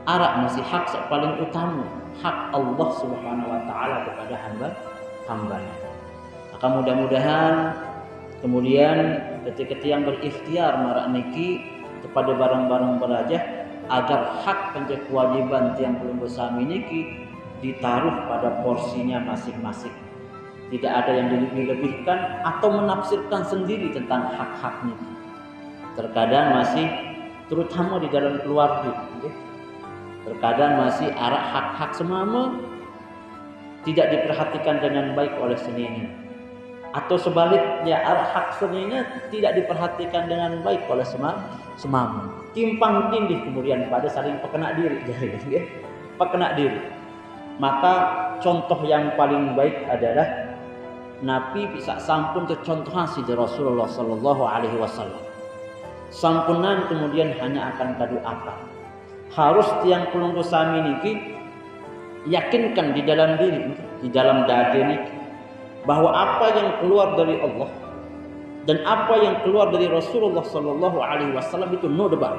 Arak masih hak paling utama, hak Allah Subhanahu wa taala kepada hambanya. Maka mudah-mudahan kemudian ketika yang berikhtiar marak niki kepada barang-barang berajah agar hak penjak kewajiban tiang belum bersami niki ditaruh pada porsinya masing-masing. Tidak ada yang dilebih-lebihkan atau menafsirkan sendiri tentang hak-hak niki. Terkadang masih terutama di dalam keluarga, terkadang masih arak hak-hak semama tidak diperhatikan dengan baik oleh seninya, atau sebaliknya arak hak seninya tidak diperhatikan dengan baik oleh semama. Timpang tindih kemudian pada saling pekena diri, pekena diri. Maka contoh yang paling baik adalah Nabi bisa sampun kecontohan si Rasulullah Sallallahu Alaihi Wasallam. Sampunan kemudian hanya akan kadu akal. Harus tiang pelunggu sami niki yakinkan di dalam diri, di dalam dada niki, bahwa apa yang keluar dari Allah dan apa yang keluar dari Rasulullah Sallallahu Alaihi Wasallam itu no debat,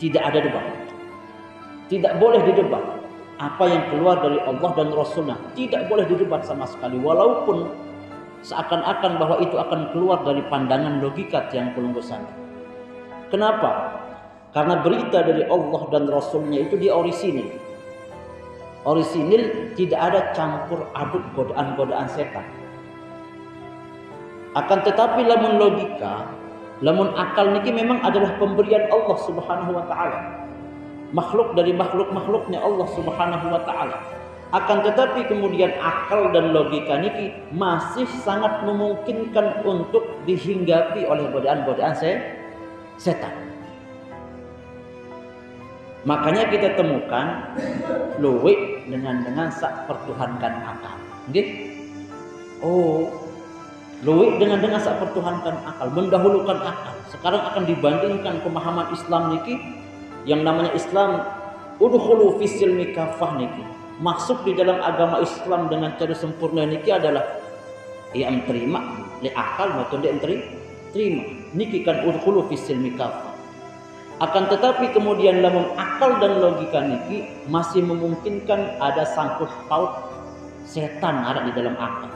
tidak ada debat, tidak boleh didebat. Apa yang keluar dari Allah dan Rasulnya tidak boleh didebat sama sekali, walaupun seakan-akan bahwa itu akan keluar dari pandangan logika yang pelunggu sami. Kenapa? Karena berita dari Allah dan Rasulnya itu di orisinil. Orisinil, tidak ada campur aduk godaan-godaan setan. Akan tetapi lamun logika, lamun akal niki memang adalah pemberian Allah Subhanahu wa taala. Makhluk dari makhluk-makhluknya Allah Subhanahu wa taala. Akan tetapi kemudian akal dan logika niki masih sangat memungkinkan untuk dihinggapi oleh godaan-godaan setan. Makanya kita temukan luwih dengan sak pertuhankan akal. Nggih? Oh, luwih dengan sak pertuhankan akal, mendahulukan akal. Sekarang akan dibandingkan pemahaman Islam niki yang namanya Islam udkhulu fis silmi kafah niki. Masuk di dalam agama Islam dengan cara sempurna niki adalah ya terima li akal maupun dia terima. Niki kan udkhulu fis silmi kafah. Akan tetapi kemudian lamun akal dan logika niki masih memungkinkan ada sangkut paut setan ada di dalam akal.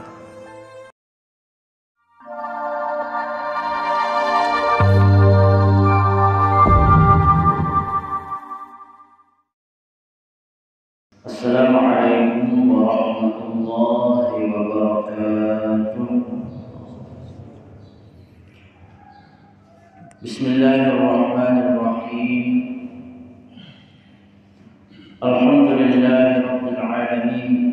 Assalamualaikum warahmatullahi wabarakatuh. Bismillahirrahmanirrahim. Alhamdulillahi rabbil alamin.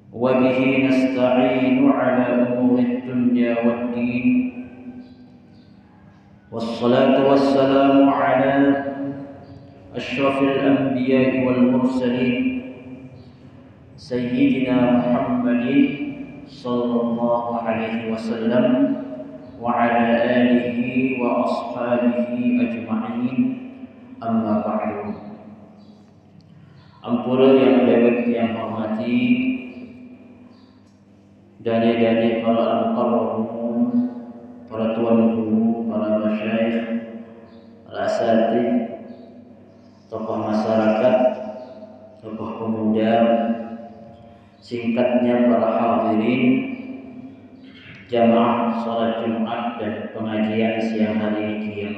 Wa bihi nasta'inu ala umuri dunya waddin. Wassalatu wassalamu ala asyrafil anbiya'i wal mursalin Sayyidina Muhammadin sallallahu alaihi wasallam wa ala alihi wa ashabihi ajma'in, amma ba'du. Ampura yang dewek yang hormati dani-dani para al-muqarrabun, para tuan guru, para masyayikh, para asatidz, tokoh masyarakat, tokoh pemuda, singkatnya para hadirin jamaah salat Jumat dan pengajian siang hari ini yang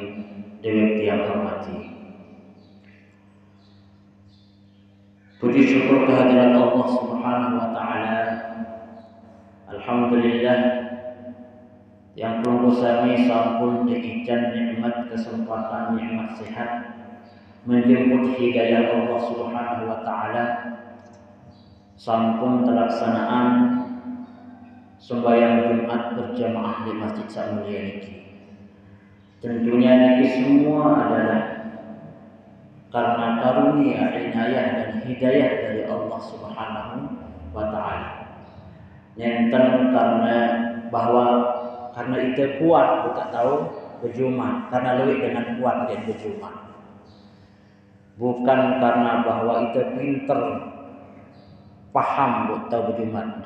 dewek yang hormati. Puji syukur kehadiran Allah Subhanahu wa taala. Alhamdulillah yang pelunggu sami sampun diijan nikmat kesempatan, nikmat sehat, menjemput hidayah Allah Subhanahu wa taala. Sampun terlaksanaan sembahyang Jumat berjamaah di Masjid Samulia niki. Tentunya niki semua adalah karena karunia, inayah dan hidayah dari Allah Subhanahu wa taala. Nenten karena itu kuat kita tahu berjumat, karena lebih dengan kuat dan berjumat. Bukan karena bahwa itu pinter paham tahu berjumat,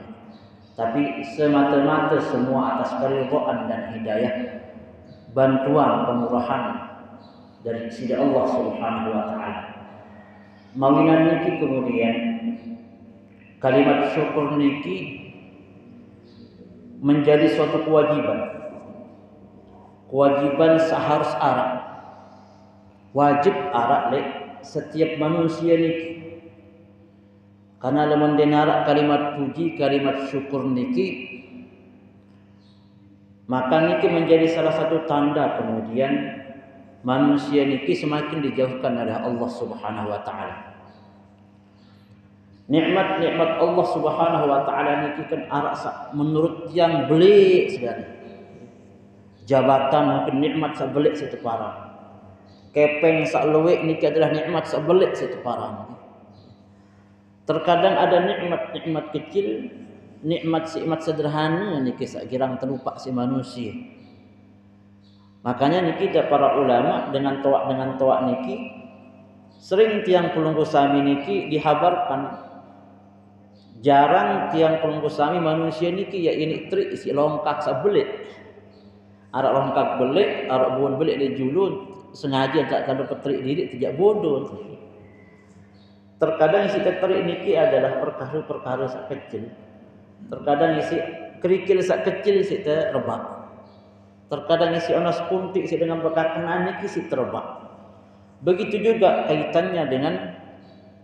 tapi semata-mata semua atas keridhaan dan hidayah, bantuan, kemurahan dari sisi Allah Subhanahu wa taala. Mawinan niki kemudian kalimat syukur niki menjadi suatu kewajiban seharus arak, wajib arak lek setiap manusia niki. Karena lamun denara kalimat puji, kalimat syukur niki, maka niki menjadi salah satu tanda kemudian manusia niki semakin dijauhkan oleh Allah Subhanahu wa taala. Nikmat-nikmat Allah Subhanahu wa taala niki kan arak menurut yang belik sekali. Jabatan mungkin nikmat sabelik situ parang. Kepeng sak luwek niki adalah nikmat sabelik situ parang. Terkadang ada nikmat-nikmat kecil, nikmat sederhana niki sak girang terlupa si manusia. Makanya niki para ulama dengan toak niki sering tiang pelunggu sami niki dihabarkan jarang tiang pelunggu sami manusia niki ya ini trik isi longkak sabelik. Arak longkak belik, arak buan belik di julun sengaja tak kada petrik diri tidak bodoh. Terkadang isi terik niki adalah perkara-perkara sak kecil. Terkadang isi kerikil sak kecil isi terbak. Terkadang isi onas puntik isi dengan perkataan niki isi terbak. Begitu juga kaitannya dengan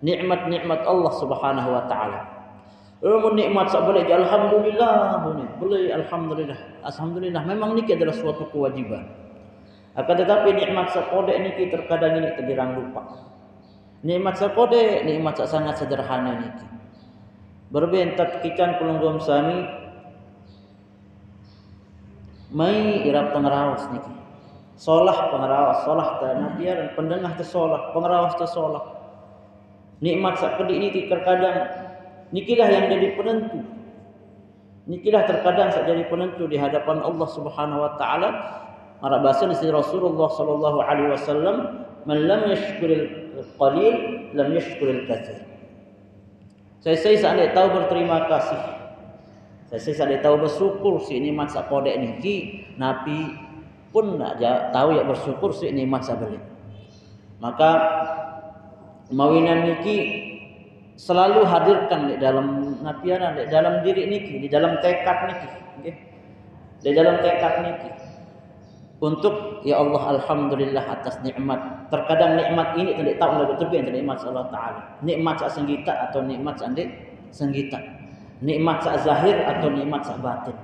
nikmat-nikmat Allah Subhanahu wa taala. Mun nikmat sak boleh alhamdulillah, boleh alhamdulillah. Memang niki adalah suatu kewajiban. Akan tetapi nikmat sak kodek niki terkadang ini tergirang lupa. Nikmat sakode, nikmat sangat sederhana niki. Berbentak kican pelunggum sami mai irap pengerawas niki. Solah pengerawas, solah tanabiar pendengah te solah, pengerawas te solah. Nikmat sakedi ini terkadang nikilah yang jadi penentu. Nikilah terkadang sak jadi penentu di hadapan Allah Subhanahu wa taala. Arab bahasa dari Rasulullah sallallahu alaihi wasallam, "Man lam yashkuril qalil lam yashkuril katsir." Saya sadek tahu berterima kasih. Saya sadek tahu bersyukur si nikmat sak kodek niki, nabi pun nak tahu ya bersyukur si nikmat sabeli. Maka mawinan niki selalu hadirkan di dalam napiaran, di dalam diri niki, di dalam tekad niki, nggih. Di dalam tekad niki. Untuk ya Allah alhamdulillah atas nikmat. Terkadang nikmat ini tidak tahu betul betul nikmat Allah taala. Nikmat sak senggita atau nikmat sak senggita. Nikmat sak zahir atau nikmat sak batin.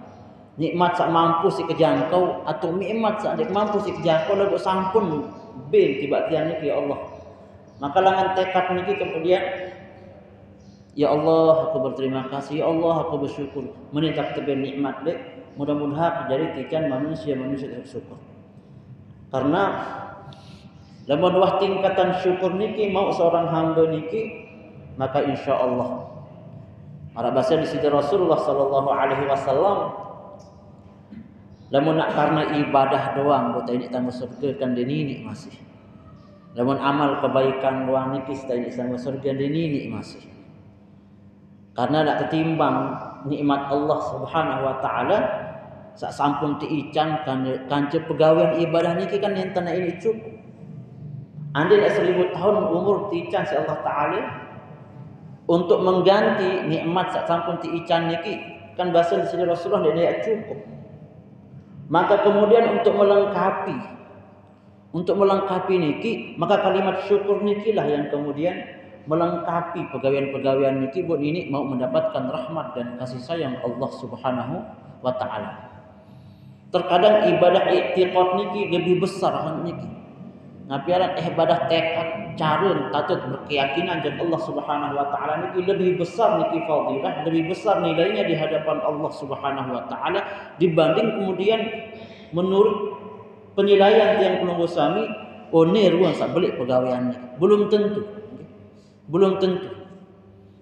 Nikmat sak mampu si kejangkau atau nikmat sak mampu si kejangkau lalu sampun bin tiba tiang niki ya Allah. Maka langan tekad niki kemudian ya Allah aku berterima kasih, ya Allah aku bersyukur menitap tebe nikmat dek. Mudah-mudahan jadi tikan manusia bersyukur. Karena dalam dua tingkatan syukur niki mau seorang hamba niki maka insya Allah. Arab bahasa di sisi Rasulullah sallallahu alaihi wasallam lamun nak karena ibadah doang buat ini tanggung surga kan ini masih. Lamun amal kebaikan doang niki ini tanggung surga ini masih. Karena nak ketimbang nikmat Allah Subhanahu wa taala sak sampun diican kanca pegawaian ibadah niki kan enten ini cukup. Andai 1000 tahun umur diican si Allah taala untuk mengganti nikmat sak sampun diican niki kan bahasa di Rasulullah dia cukup. Maka kemudian untuk melengkapi niki maka kalimat syukur nikilah yang kemudian melengkapi pegawaian-pegawaian niki buat ini mau mendapatkan rahmat dan kasih sayang Allah Subhanahu wa taala. Terkadang ibadah i'tiqad niki lebih besar niki. Ngapiaran ibadah tekad carun tatut berkeyakinan jeung Allah Subhanahu wa taala niki lebih besar niki fadilah, lebih besar nilainya di hadapan Allah Subhanahu wa taala dibanding kemudian menurut penilaian yang pelunggu sami ruang sak belik pegawaiannya. Belum tentu.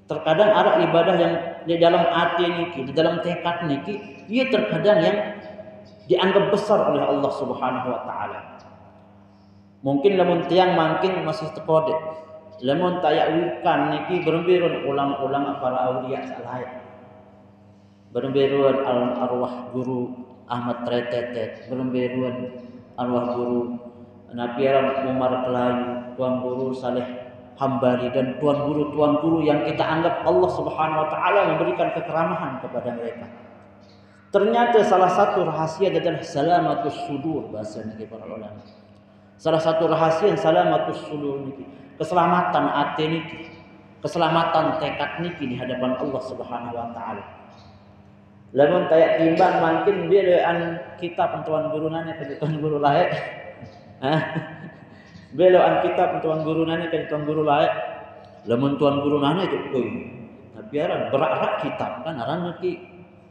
Terkadang ada ibadah yang di dalam hati niki, di dalam tekad niki, ia terkadang yang dianggap besar oleh Allah Subhanahu wa taala. Mungkin lamun tiang mangkin masih tekode. Lamun tayak wikan niki berembirun ulama-ulama para aulia salaya. Berembirun arwah guru Ahmad Tretetet, berembirun arwah guru Nabi Umar Kelayu, Tuan Guru Saleh Hambali, dan tuan guru yang kita anggap Allah Subhanahu wa taala memberikan kekeramahan kepada mereka. Ternyata salah satu rahasia adalah salamatus sudur, bahasa niki para ulama. Salah satu rahasia salamatus sudur niki, keselamatan hati niki, keselamatan tekad niki di hadapan Allah Subhanahu wa taala. Lamun tayak timbang mungkin dia dengan kitab tuan guru nanya ke tuan guru lain. Beloan kitab tuan guru nanya ke tuan guru lain. Lamun tuan guru nanya itu, tapi aran berak kitab kan aran niki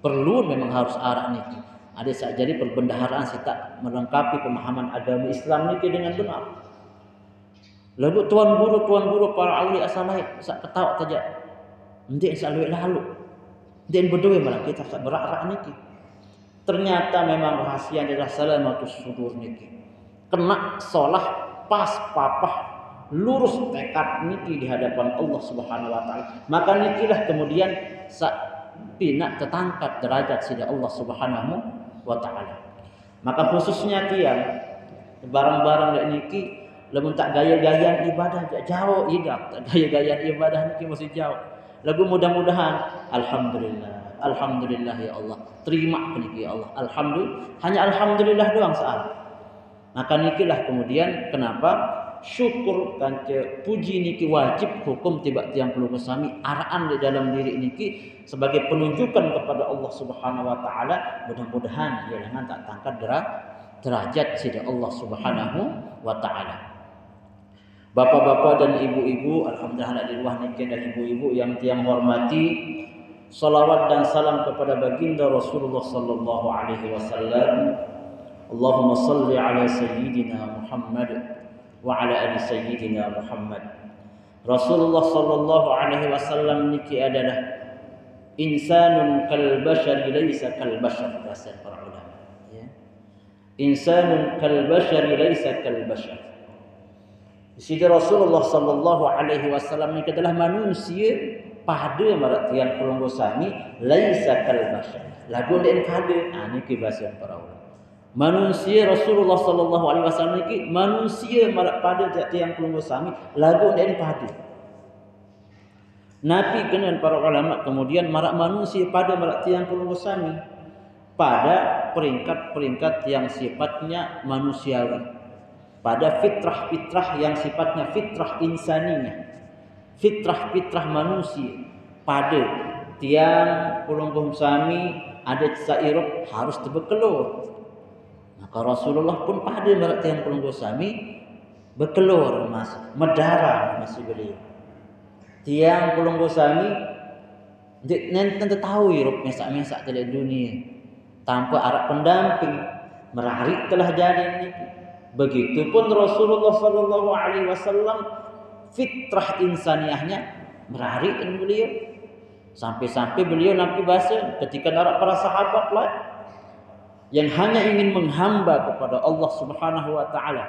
perlu memang harus arah niki. Ada saja jadi perbendaharaan kita melengkapi pemahaman agama Islam niki dengan benar. Lalu tuan guru para awliya saleh sak ketawa saja. Nanti lalu. Dan berdua malah kita sak berak niki. Ternyata memang rahasia adalah salamatus sudur niki. Kena solah pas papah lurus tekad niki di hadapan Allah Subhanahu wa taala. Maka nikilah kemudian sak pinak tertangkat derajat sida Allah Subhanahu wa taala. Maka khususnya tiang barang-barang dak niki lamun tak gaya-gayaan ibadah jauh idak, tak gaya-gayaan ibadah niki masih jauh. Lagu mudah-mudahan alhamdulillah ya Allah. Terima niki ya Allah. Alhamdulillah, hanya alhamdulillah doang saat. Maka nikilah kemudian kenapa syukur kanca puji niki wajib hukum tiba tiang perlu sami araan di dalam diri niki sebagai penunjukan kepada Allah Subhanahu wa taala. Mudah-mudahan ia dengan tak tangkat derajat sida Allah Subhanahu wa taala. Bapak-bapak dan ibu-ibu, alhamdulillah di luar niki dan ibu-ibu yang tiang hormati, salawat dan salam kepada baginda Rasulullah sallallahu alaihi wasallam. Allahumma salli ala sayyidina Muhammad wa ala ali sayyidina Muhammad. Rasulullah sallallahu alaihi wasallam niki adalah insanun kal bashar laisa kal bashar, bahasa para ulama ya. Insanun kal bashar laisa kal bashar. Sidi Rasulullah sallallahu alaihi wasallam niki adalah manusia pada marat tiang pelunggu sami laisa kal bashar. Lagu den pada niki bahasa para ulama. Manusia Rasulullah sallallahu alaihi wasallam niki manusia pada tiang pelunggu sami lagu den pada. Nabi dengan para ulama kemudian marak manusia pada marak tiang pelunggu sami pada peringkat-peringkat yang sifatnya manusiawi, pada fitrah-fitrah yang sifatnya fitrah insaniyah, fitrah-fitrah manusia. Pada tiang pelunggu sami ada sairuk harus terbekelur. Maka Rasulullah pun pada marak tiang pelunggu sami berkelur masih medara masih beliau. Tiang pelunggu sami nanti tahu hirup mesak-mesak di dunia tanpa arah pendamping merarik telah jadi ini. Begitupun Rasulullah sallallahu alaihi wasallam fitrah insaniyahnya merarik beliau sampai-sampai beliau Nabi bahasa ketika narak para sahabat lah yang hanya ingin menghamba kepada Allah Subhanahu wa taala.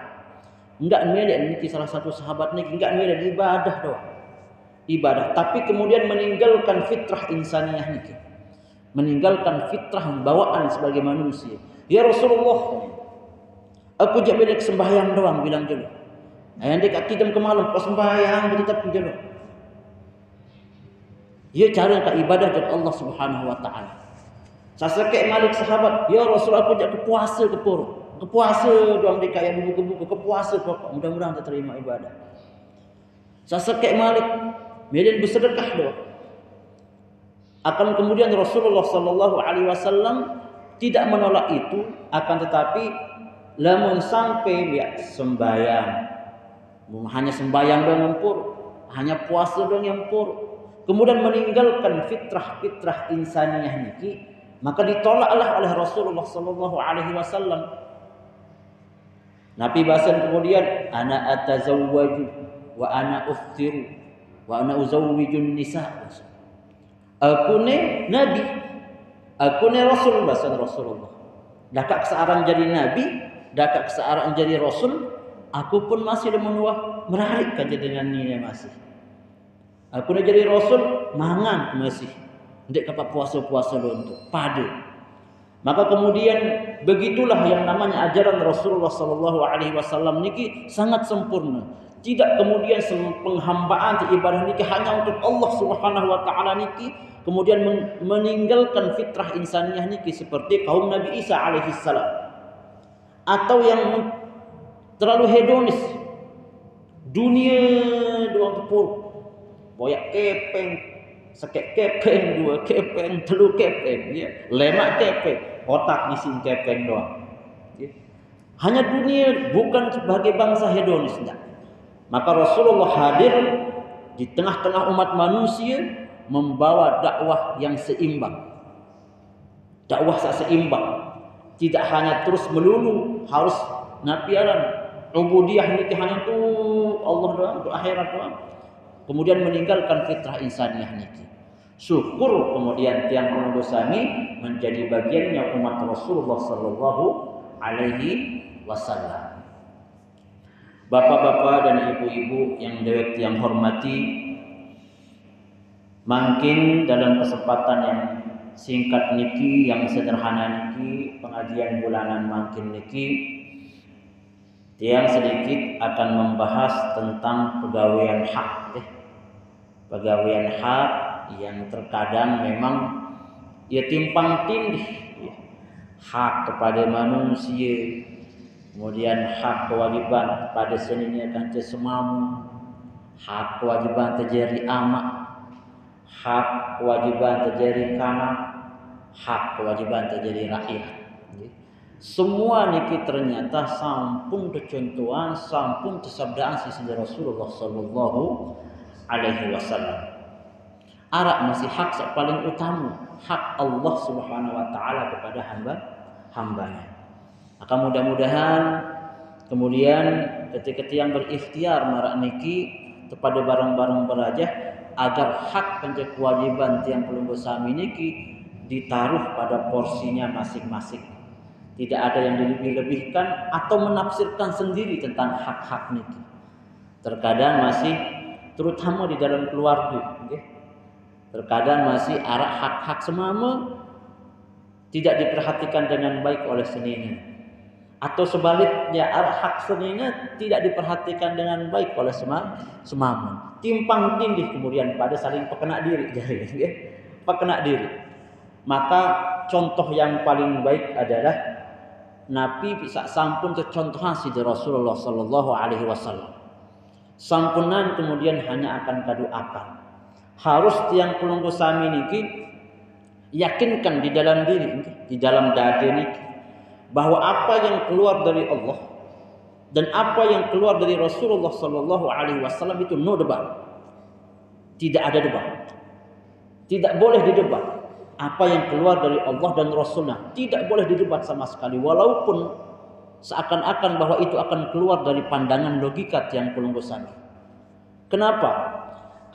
Enggak milih niki salah satu sahabat niki enggak milih ibadah doang. Ibadah tapi kemudian meninggalkan fitrah insaniyah niki. Meninggalkan fitrah bawaan sebagai manusia. Ya Rasulullah, aku jak milih sembahyang doang bilang dulu. Yang dekat tidam ke malam pas sembahyang tetap dulu. Ya cara ke ibadah kepada Allah Subhanahu wa taala. Sasakek malik sahabat, ya Rasul aku jak kepuasa kepuasa doang dekat yang buku-buku kepuasa pokok mudah-mudahan terima ibadah. Sasakek malik medan bersedekah doang. Akan kemudian Rasulullah sallallahu alaihi wasallam tidak menolak itu, akan tetapi lamun sampai ya sembahyang hanya sembahyang doang empur, hanya puasa doang yang empur, kemudian meninggalkan fitrah-fitrah insaniyah niki, maka ditolaklah oleh Rasulullah sallallahu alaihi wasallam. Nabi bahasan kemudian ana atazawwaju wa ana uftiru wa ana uzawwijun nisa. Aku ne nabi, aku ne rasul bahasan Rasulullah. Dakak seorang jadi nabi, dakak seorang jadi rasul, aku pun masih menuah merarik aja dengan nilai masih. Aku ne jadi rasul mangan masih. Ndek kapak puasa-puasa untuk pada. Maka kemudian begitulah yang namanya ajaran Rasulullah sallallahu alaihi wasallam niki sangat sempurna. Tidak kemudian penghambaan ibadah niki hanya untuk Allah Subhanahu wa taala niki, kemudian meninggalkan fitrah insaniah niki seperti kaum Nabi Isa alaihi salam, atau yang terlalu hedonis. Dunia doang kepul, boyak kepeng, sekek kepeng, dua kepeng, telu kepeng, ya. Lemak kepeng, otak ngisi kepeng doang. Ya. Hanya dunia, bukan sebagai bangsa hedonis, enggak. Maka Rasulullah hadir di tengah-tengah umat manusia membawa dakwah yang seimbang. Dakwah seimbang. Tidak hanya terus melulu harus nabiaran. Ubudiyah niki hanya untuk Allah doang, untuk akhirat doang. Kemudian meninggalkan fitrah insaniah niki. Syukur kemudian tiang penunggu sami menjadi bagiannya umat Rasulullah sallallahu alaihi wasallam. Bapak-bapak dan ibu-ibu yang dewek tiang hormati, mungkin dalam kesempatan yang singkat niki, yang sederhana niki, pengajian bulanan makin niki, tiang sedikit akan membahas tentang pegawaian hak. Pegawaian hak yang terkadang memang ya timpang tindih. Hak kepada manusia, kemudian hak kewajiban pada seninya kanca semamu, hak kewajiban terjadi amak, hak kewajiban terjadi kanak, hak kewajiban terjadi rakyat. Semua niki ternyata sampun kecontohan, sampun kesabdaan sisi Rasulullah sallallahu alaihi wasallam. Arak masih hak yang paling utama, hak Allah Subhanahu wa taala kepada hambanya. Maka mudah-mudahan kemudian ketika yang berikhtiar marak niki kepada barang-barang berajah, agar hak dan kewajiban tiang pelunggu sami niki ditaruh pada porsinya masing-masing. Tidak ada yang dilebih-lebihkan atau menafsirkan sendiri tentang hak-hak niki. Terkadang masih, terutama di dalam keluarga, terkadang masih arah hak-hak semama tidak diperhatikan dengan baik oleh seninya, atau sebaliknya arah hak seninya tidak diperhatikan dengan baik oleh semama. Timpang tindih kemudian pada saling pekena diri, pekena diri. Maka contoh yang paling baik adalah Nabi bisa sampun kecontohan si Rasulullah sallallahu alaihi wasallam. Sampunan kemudian hanya akan kadoakan. Harus tiang pelunggu sami niki yakinkan di dalam diri, di dalam dada niki, bahwa apa yang keluar dari Allah dan apa yang keluar dari Rasulullah sallallahu alaihi wasallam itu no debat. Tidak ada debat. Tidak boleh didebat. Apa yang keluar dari Allah dan Rasulnya tidak boleh didebat sama sekali, walaupun seakan-akan bahwa itu akan keluar dari pandangan logika tiang pelunggu sami. Kenapa?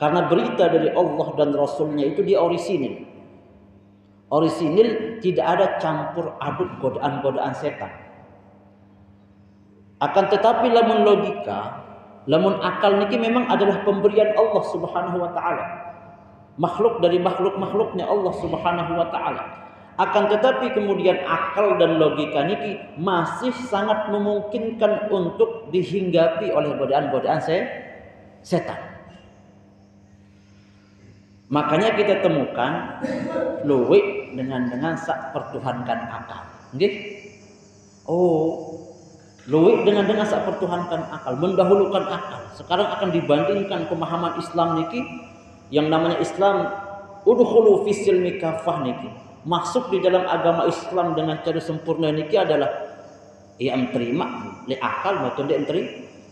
Karena berita dari Allah dan Rasulnya itu dia orisinil. Orisinil, tidak ada campur aduk godaan-godaan setan. Akan tetapi lamun logika, lamun akal niki memang adalah pemberian Allah Subhanahu wa taala. Makhluk dari makhluk-makhluknya Allah Subhanahu wa taala. Akan tetapi kemudian akal dan logika niki masih sangat memungkinkan untuk dihinggapi oleh godaan-godaan setan. Makanya kita temukan luwih dengan sak pertuhankan akal. Nggih? Oh, luwih dengan sak pertuhankan akal, mendahulukan akal. Sekarang akan dibandingkan pemahaman Islam niki, yang namanya Islam udkhulu fis silmi kafah niki, masuk di dalam agama Islam dengan cara sempurna niki adalah yang terima le akal maupun dia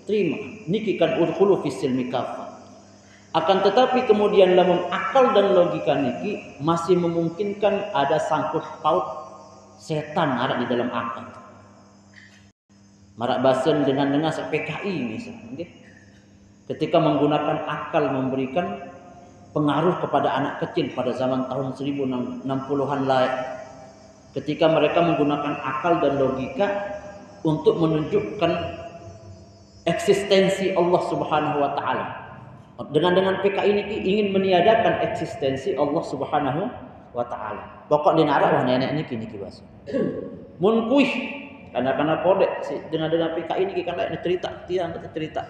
terima niki kan udkhulu fis silmi kafah. Akan tetapi kemudian lamun akal dan logika niki masih memungkinkan ada sangkut paut setan ada di dalam akal. Marak basen dengan PKI misalnya, ketika menggunakan akal memberikan pengaruh kepada anak kecil pada zaman tahun 1060-an lah, ketika mereka menggunakan akal dan logika untuk menunjukkan eksistensi Allah Subhanahu wa taala. Dengan PKI ini ingin meniadakan eksistensi Allah Subhanahu wa taala. Pokok di narak wah nenek niki bahasa. Mun kuih karena kode dengan PKI niki kan cerita tiang cerita.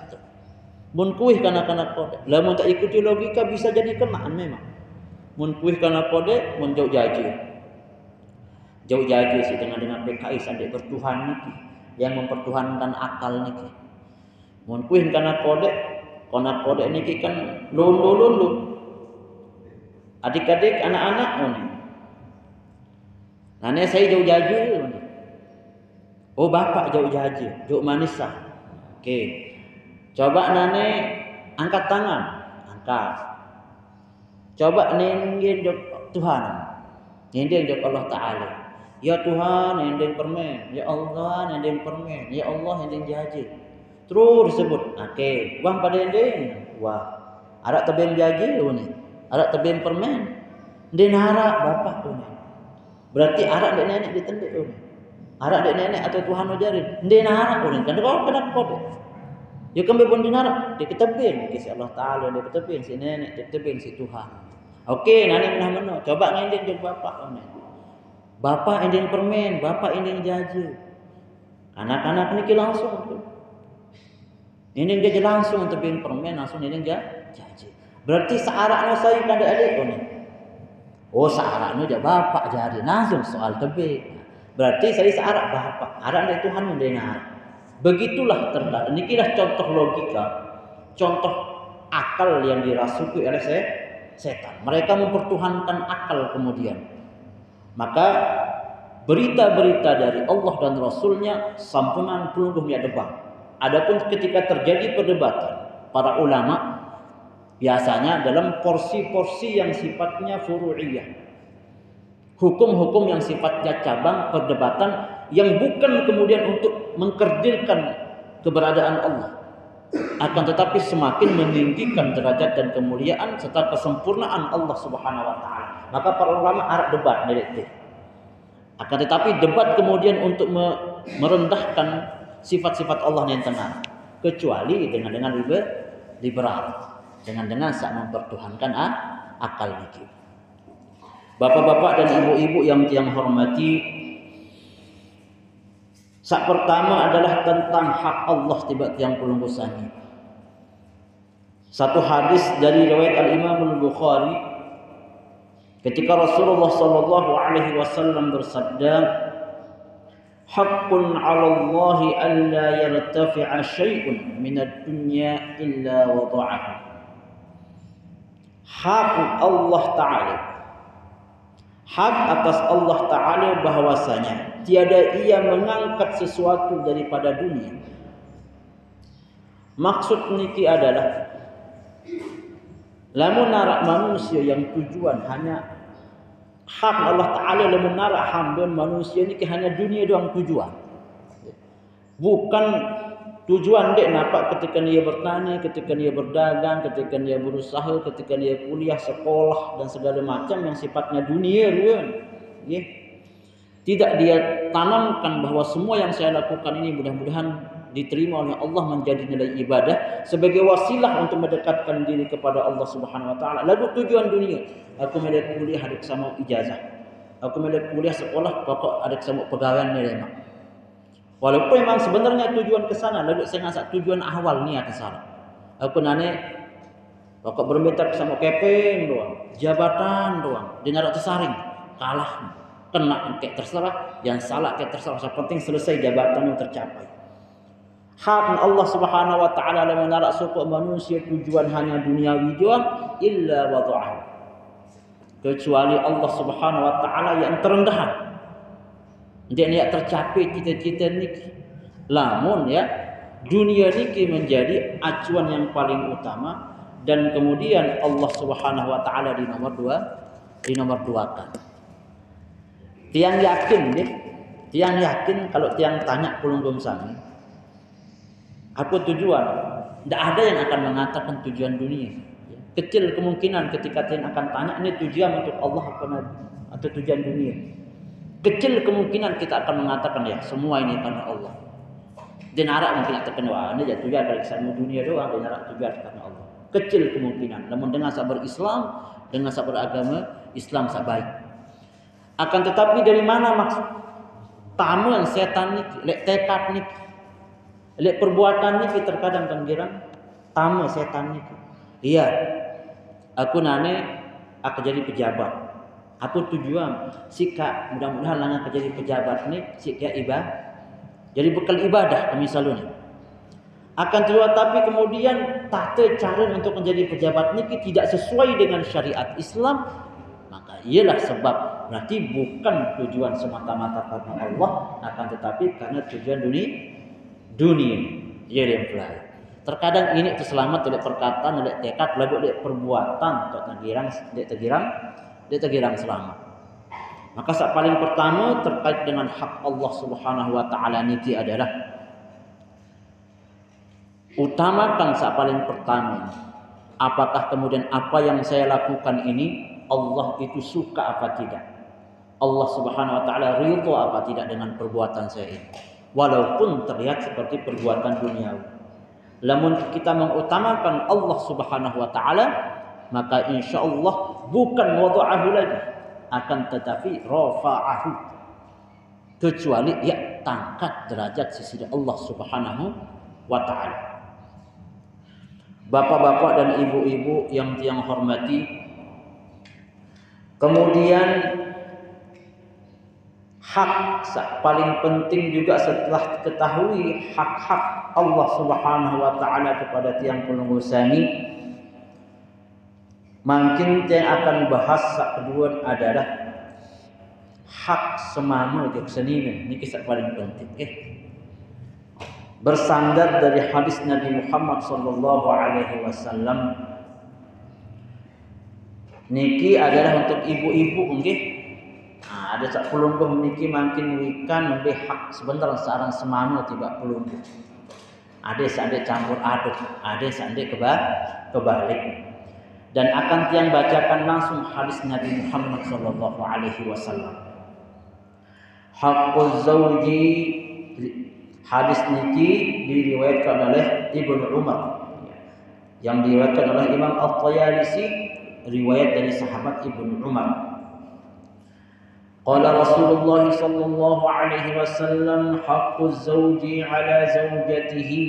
Mun kuih karena kode. Lah mun tak ikuti logika bisa jadi kenaan memang. Mun kuih karena kode, mun jauh jaji. Jauh jaji sih dengan PKI sampai bertuhan niki yang mempertuhankan akal niki. Mun kuih karena kode niki kan londo. Adik-adik, anak-anak ini. Nane saya jauh jaji. Oh bapak jauh jaji, jauh manisah. Oke. Coba nane angkat tangan, angkat. Coba nengin jok Tuhan, nengin jok Allah Taala. Ya Tuhan, nengin permen. Ya Allah, nengin permen. Ya Allah, nengin jaji. Terus disebut. Oke, wang pada nengin. Wah, ada tebing jaji ini. Ada tebing permen. Nengin harap bapak ini. Berarti arak dek nenek ditendek ini. Arak dek nenek atau Tuhan ajarin. Nengin harap ini. Kan kau kena kode. Ya kami pun dinarak, dia ketebin, si Allah Taala dia ketebin, si nenek dia ketebin, si Tuhan. Oke, nani menah. Coba ngending jeng bapak ini. Bapak ending permen, bapak ending jaji. Anak-anak niki langsung tuh. Ending dia langsung tebin permen, langsung ending jaji. Berarti searaknya saya kada adik ini. Oh searaknya dia bapak jadi langsung soal tebin. Berarti saya searak bapak, arak dari Tuhan yang dengar. Begitulah terkadang. Inilah contoh logika, contoh akal yang dirasuki oleh setan. Mereka mempertuhankan akal kemudian. Maka berita-berita dari Allah dan Rasulnya sampunan pelungguhnya debat. Adapun ketika terjadi perdebatan, para ulama biasanya dalam porsi-porsi yang sifatnya furu'iyah. Hukum-hukum yang sifatnya cabang perdebatan yang bukan kemudian untuk mengkerdilkan keberadaan Allah, akan tetapi semakin meninggikan derajat dan kemuliaan serta kesempurnaan Allah Subhanahu wa taala. Maka para ulama arah debat dari. Akan tetapi debat kemudian untuk merendahkan sifat-sifat Allah yang tenar, kecuali dengan liberal, dengan saat mempertuhankan akal niki. Bapak-bapak dan ibu-ibu yang tiang hormati, sak pertama adalah tentang hak Allah tiba tiang pelunggusannya. Satu hadis dari riwayat Al-Imam Al-Bukhari ketika Rasulullah sallallahu alaihi wasallam bersabda, "Haqqun 'ala Allah an la yartafi'a syai'un min ad-dunya illa wada'ahu." Hak Allah Ta'ala, hak atas Allah Ta'ala bahwasanya tiada ia mengangkat sesuatu daripada dunia. Maksud niki adalah lamun narak manusia yang tujuan hanya hak Allah Ta'ala, lamun narak hamba manusia niki hanya dunia doang tujuan. Bukan tujuan dek nampak ketika dia bertani, ketika dia berdagang, ketika dia berusaha, ketika dia kuliah, sekolah dan segala macam yang sifatnya dunia kan. Tidak dia tanamkan bahwa semua yang saya lakukan ini mudah-mudahan diterima oleh Allah menjadi nilai ibadah sebagai wasilah untuk mendekatkan diri kepada Allah Subhanahu wa taala. Lalu tujuan dunia, aku melek kuliah ada sama ijazah. Aku melek kuliah sekolah pokok ada sama pegawai nilai. Walaupun memang sebenarnya tujuan ke sana, lalu saya ngasak tujuan awal niat ke sana. Aku nane pokok berminta sama kepeng doang, jabatan doang, dengan tersaring, kalah, kena kayak terserah, yang salah kayak terserah. Yang penting selesai jabatan yang tercapai. Hak Allah Subhanahu wa taala dalam menarak suku manusia tujuan hanya duniawi doang, illa wada'ahu. Kecuali Allah Subhanahu wa taala yang terendahan. Dia niat tercapai cita-cita niki. Lamun ya dunia niki menjadi acuan yang paling utama dan kemudian Allah Subhanahu wa taala di nomor dua kan. Tiang yakin kalau tiang tanya pelunggum sami, apa tujuan? Tidak ada yang akan mengatakan tujuan dunia. Kecil kemungkinan ketika tiang akan tanya ini tujuan untuk Allah atau tujuan dunia. Kecil kemungkinan kita akan mengatakan ya semua ini karena Allah. Dia narak mungkin terkena wah ini jatuh dari sama dunia doang, dia narak tujuan karena Allah. Kecil kemungkinan. Namun dengan sabar Islam, dengan sabar agama Islam sabaik. Akan tetapi dari mana maksud taman setan niki, lek tekad niki, lek perbuatan niki terkadang kan girang tamu setan niki. Iya, aku nane aku jadi pejabat. Apa tujuan? Sika mudah-mudahan langa aku jadi pejabat ni sika ibadah. Jadi bekal ibadah misalnya. Akan tetapi kemudian tata cara untuk menjadi pejabat niki tidak sesuai dengan syariat Islam, maka ialah sebab berarti bukan tujuan semata-mata karena Allah, akan tetapi karena tujuan dunia. Ia yang pelai. Terkadang ini terselamat oleh perkataan, oleh tekad, lalu oleh perbuatan untuk tergirang selamat. Maka sak paling pertama terkait dengan hak Allah Subhanahu wa taala niki adalah utamakan sak paling pertama, apakah kemudian apa yang saya lakukan ini Allah itu suka apa tidak? Allah Subhanahu wa taala ridha apa tidak dengan perbuatan saya ini? Walaupun terlihat seperti perbuatan duniawi. Lamun kita mengutamakan Allah Subhanahu wa taala, maka insyaallah bukan wada'ahu lagi, akan tetapi rafa'ahu. Kecuali ya tangkat derajat sisi Allah Subhanahu wa taala. Bapak-bapak dan ibu-ibu yang tiang hormati, kemudian hak paling penting juga setelah ketahui hak-hak Allah Subhanahu wa taala kepada tiang penunggu sami, makin yang akan bahas kedua adalah hak semama jeung seniman. Ini kisah paling penting. Bersandar dari hadis Nabi Muhammad sallallahu alaihi wasallam, niki adalah untuk ibu-ibu nggih. Ada sak pelungguh niki makin wikan lebih hak sebentar seorang semama tiba pelungguh. Ada sande campur aduk, ada sande kebalik. Dan akan tiang bacakan langsung hadis Nabi Muhammad sallallahu alaihi wasallam. Haqquz zauji, hadis niki diriwayatkan oleh Ibnu Umar, yang diriwayatkan oleh Imam At-Tayalisi, riwayat dari sahabat Ibnu Umar. Qala Rasulullah sallallahu alaihi wasallam, haqquz zauji ala zaujatihi.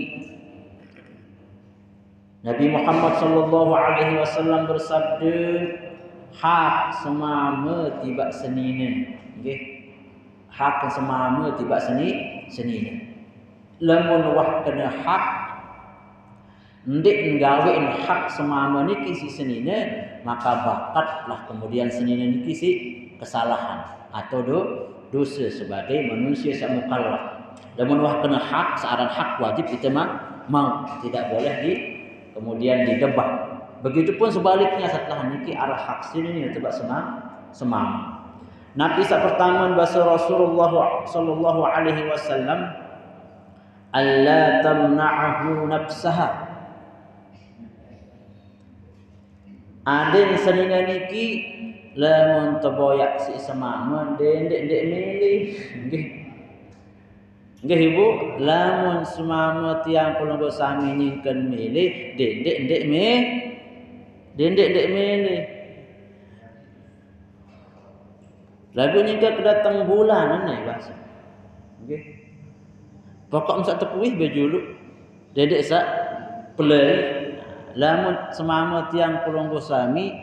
Nabi Muhammad sallallahu alaihi wasallam bersabda, hak semama tiba senine, nggih. Hak semama tiba senine. Lamun wah kena hak ndik nggawein hak semama niki si senine, maka bakatlah kemudian senine niki si kesalahan atau dosa sebagai manusia sak mukallaf. Lamun wah kena hak searan hak wajib kita mau tidak boleh kemudian didebak. Begitupun sebaliknya setelah niki arah hak senine tiba semama. Nabi pertama bahasa Rasulullah sallallahu alaihi wasallam, alla tamna'ahu nafsaha. Aden senina niki lamun teboyak si semama ndek milih nggih. Nggih Ibu, lamun semama tiang pelungguh sami nyingken milih ndek milih. Lagu nyingka kedatang bulan nih bahasa. Nggih. Pokok masa tekuih bejulu. Dedek sak pelai. Lamun semama tiang pelungguh sami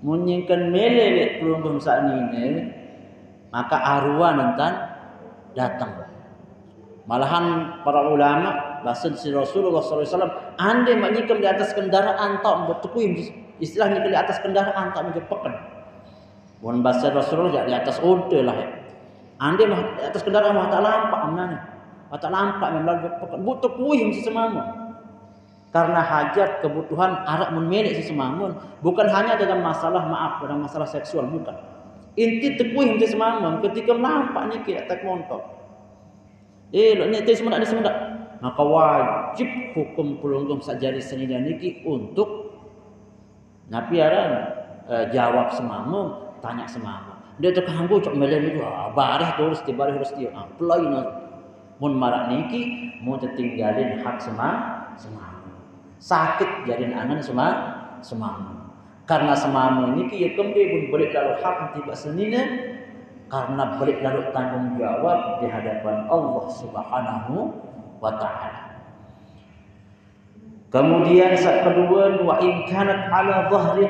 munyingkan melelek pelungguh sak nine, maka arwah nantan datang. Malahan para ulama bahasa si Rasulullah SAW, andai menyingkam di atas kendaraan tak bertekuih, istilahnya di atas kendaraan tak menjepekan. Mohon bahasa Rasulullah di atas unta lah. Andai di atas kendaraan mah tak lampak mana. Tak lampak memang butuh kuih si semamun. Karena hajat kebutuhan arak memelek si semamun bukan hanya dalam masalah dalam masalah seksual, bukan. Inti tekuih si semamun ketika melampak niki tak montok. Ni semua ada semua. Maka wajib hukum pelunggum sajari senida niki untuk napi aran jawab semamun. Tanya semama. Dia terkanggu cok melen itu. Barih terus tibarih terus dia. Pelai mun marak niki mau tertinggalin hak semama. Sakit jadiin angan semama. Karena semama niki ya kembe pun balik lalu hak tiba senina, karena balik lalu tanggung jawab di hadapan Allah Subhanahu wa taala. Kemudian saat kedua, wa in kanat ala dhahri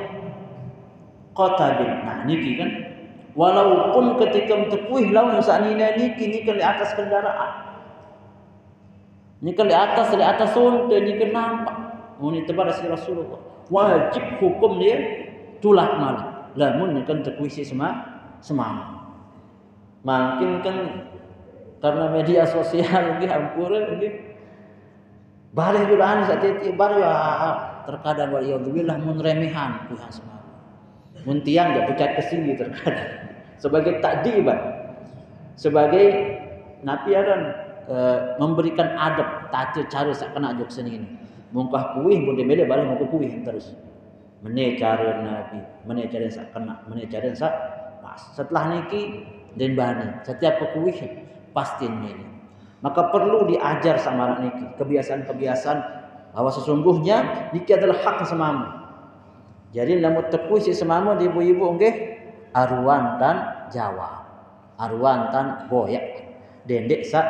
qatabin. Nah niki kan walaupun ketika mentepuih lawan saknina niki di atas kendaraan. Niki di atas unta niki nampak. Ini tebar si Rasulullah. Wajib hukum dia tulak malam. Lamun kan tepuih si semam. Makin kan karena media sosial nggih ampura nggih. Balik Quran saat baru ya terkadang waliyadzubillah mun remehan kuha semua. Mun tiang enggak pucat ke sini terkadang. Sebagai takdiban. Sebagai nabi adan memberikan adab tata cara sak kena jok seni ini. Mungkah kuih mun beda balik mau kuih terus. Mene cara nabi, mene cara sak kena, mene cara sak pas. Setelah niki dan bani setiap kuih pasti ini. Maka perlu diajar sama anak niki kebiasaan-kebiasaan bahwa sesungguhnya niki adalah hak semamu. Jadi lamun tekuih si semamu di ibu-ibu nggih aruan dan jawab. Aruan tan boyak. Dendek sak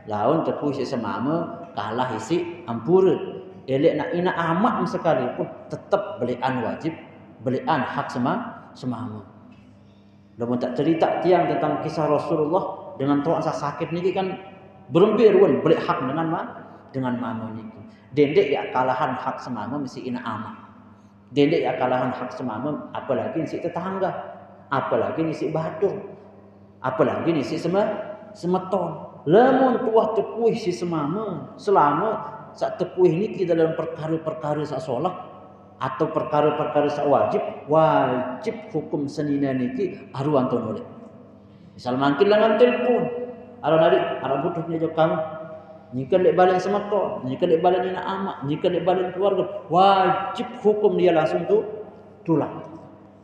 laun tekuih si semamu kalah isi ampura. Elek nak ina amat sekalipun tetap belian wajib, belian hak semamu. Lamun tak cerita tiang tentang kisah Rasulullah dengan tuan sakit niki kan berembir ruan beli hak dengan mama niki. Dendek ya kalahan hak semamu mesti ina amat. Dendek ya kalahan hak semamu apalagi si tetangga, apalagi si batur, apalagi si semeton. Lamun tuah tepuih si semamu selama sak tepuih niki dalam perkara-perkara sak solat atau perkara-perkara sak wajib hukum senina niki aruan ton oleh. Misal mangkin langan telpon, aron ari arah butuh nyajo kamu. Nyikeun dek balik semeton, nyikeun dek balik nina amak, nyikeun dek balik keluarga, wajib hukum dia langsung tulang.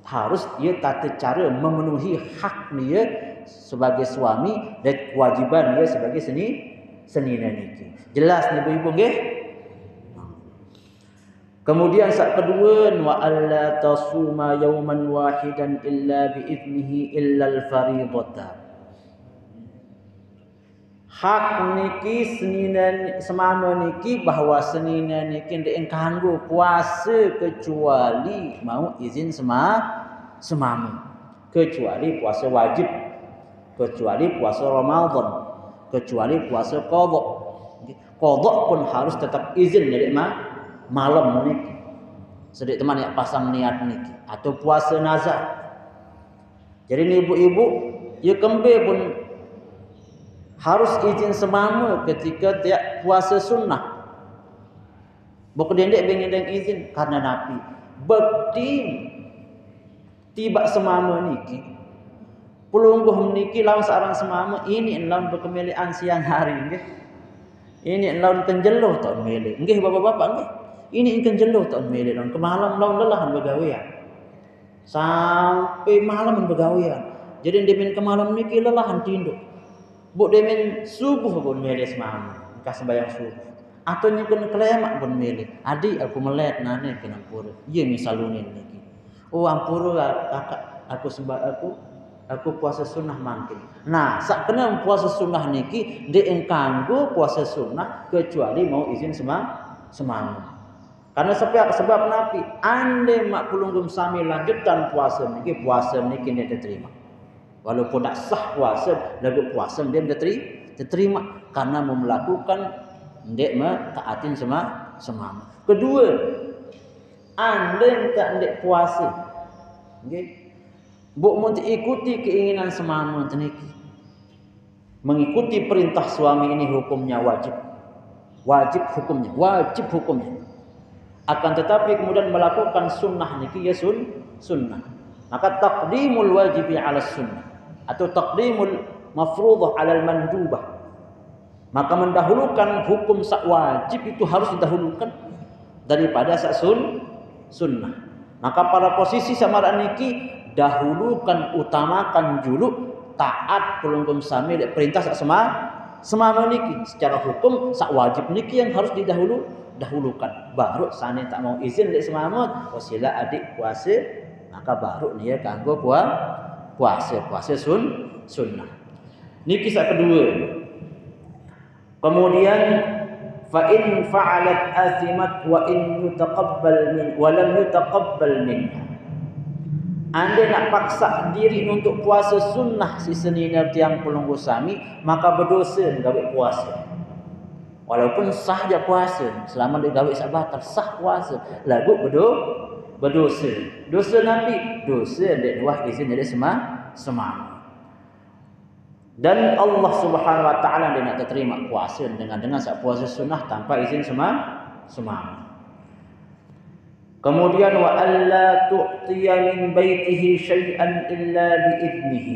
Harus dia tata cara memenuhi hak dia sebagai suami dan kewajiban dia sebagai senina niki. Jelas nih ibu-ibu nggih? Kemudian saat kedua wa alla tasuma yawman wahidan illa bi idnihi illa al-fariidata. Hak niki senina semama niki bahwa senina niki ndek kanggo puasa kecuali mau izin semama. Kecuali puasa wajib, kecuali puasa Ramadan, kecuali puasa qadha. Qadha pun harus tetap izin dari malam niki. Sedek teman yang pasang niat niki atau puasa nazar. Jadi ni ibu-ibu ya kembe pun harus izin semama ketika tiap puasa sunnah. Bukan dendek bengedeng izin karena nabi. Bekti tiba semama niki. Pelungguh niki lawan seorang semama ini lawan berkemelian siang hari nggih. Ini lawan kenjeluh tak mele. Nggih bapak-bapak nggih. Ini kenjeluh tak mele lawan kemalam lawan lelahan begawean. Sampai malam begawean. Jadi demen kemalam niki lelahan tinduk. Buk demen subuh pun mele semama. Kas sembahyang subuh. Atau nyikun kelemak pun mele. Adik aku melet nane ke ampura. Iya misalunin niki. Oh ampura kakak aku puasa sunnah mangkin. Nah, sak kena puasa sunnah niki ndek kanggo puasa sunnah kecuali mau izin semama. Karena sebab nabi ande mak pulunggum sami lanjutkan puasa niki ndek diterima. Walaupun tak sah puasa, lagu puasa dia diterima karena mau melakukan ndek taatin semama. Kedua, ande tak ndek puasa. Nggih. Buk mun ikuti keinginan semama niki. Mengikuti perintah suami ini hukumnya wajib. Wajib hukumnya. Akan tetapi kemudian melakukan sunnah niki ya sunnah. Maka taqdimul wajibi 'ala sunnah atau taqdimul mafruḍah 'ala al-mandubah. Maka mendahulukan hukum sak wajib itu harus didahulukan daripada sak sunnah. Maka pada posisi samaran niki dahulukan utamakan dulu taat pelunggum sami perintah sak semama niki secara hukum sak wajib niki yang harus dahulukan baru sane tak mau izin dek semama sila adik puasa maka baru dia kanggo puasa sunnah. Ini kisah kedua. Kemudian fa in fa'alat athimat wa in yutaqabbal min wa lam yutaqabbal minha. Anda nak paksa diri untuk puasa sunnah si Senin tiang pelunggu sami, maka berdosa gawe puasa. Walaupun sah je puasa, selama dia gawe sak batal sah puasa, lagu berdosa. Dosa Nabi, dosa dek dua izin dari semang. Dan Allah Subhanahu wa taala dia nak terima puasa dengan sak puasa sunnah tanpa izin semang. Kemudian wa alla tu'tiya min baitihi syai'an illa bi idnihi